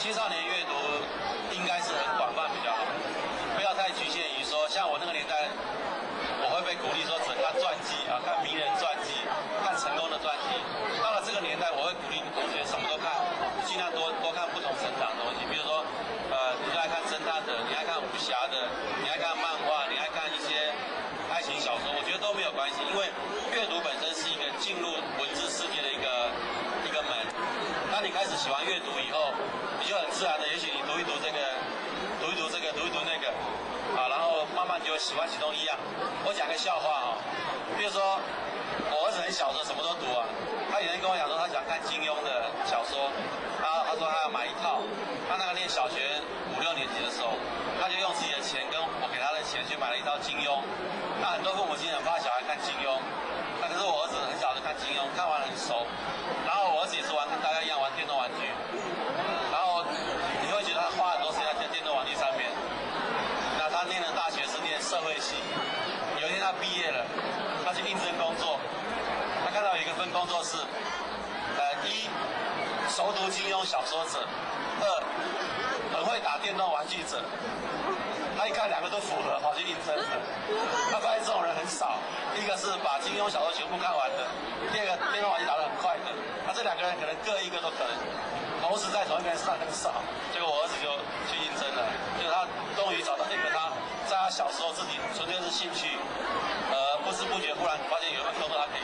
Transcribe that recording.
青少年阅读应该是很广泛比较好，不要太局限于说，像我那个年代，我会被鼓励说只看传记啊，看名人传记，看成功的传记。到了这个年代，我会鼓励同学什么都看，尽量多看不同成长的东西，比如说，你爱看侦探的，你爱看武侠的，你爱看漫画，你爱看一些爱情小说，我觉得都没有关系，因为阅读本身是一个进入文字世界的一个门。当你开始喜欢阅读以后，你就很自然的，也许你读一读这个，读一读这个，读一读那个，啊，然后慢慢就会喜欢其中一样。我讲个笑话哈，比如说我儿子很小的时候什么都读啊，他有人跟我讲说他喜欢看金庸的小说，他说他要买一套，他那个念小学5、6年级的时候，他就用自己的钱跟我给他的钱去买了一套金庸。那很多父母亲很怕小孩看金庸，那可是我儿子很小就看金庸，看完了很熟。然后我儿子也是跟大家一样玩电动玩具，然后你会觉得他花很多时间在电动玩具上面。那他念的大学是念社会系，有一天他毕业了，他去应征工作，他看到有一个分工作室，一熟读金庸小说者，二很会打电动玩具者。他一看2个都符合，跑去应征了。他发现这种人很少，第一个是把金庸小说全部看完的，第二个电动玩具打得很快的。那这2个人可能各一个都可能同时在同一个人上很少。结果我儿子就去应征了，就他终于找到一个他在他小时候自己纯粹是兴趣，不知不觉忽然发现有一份工作他可以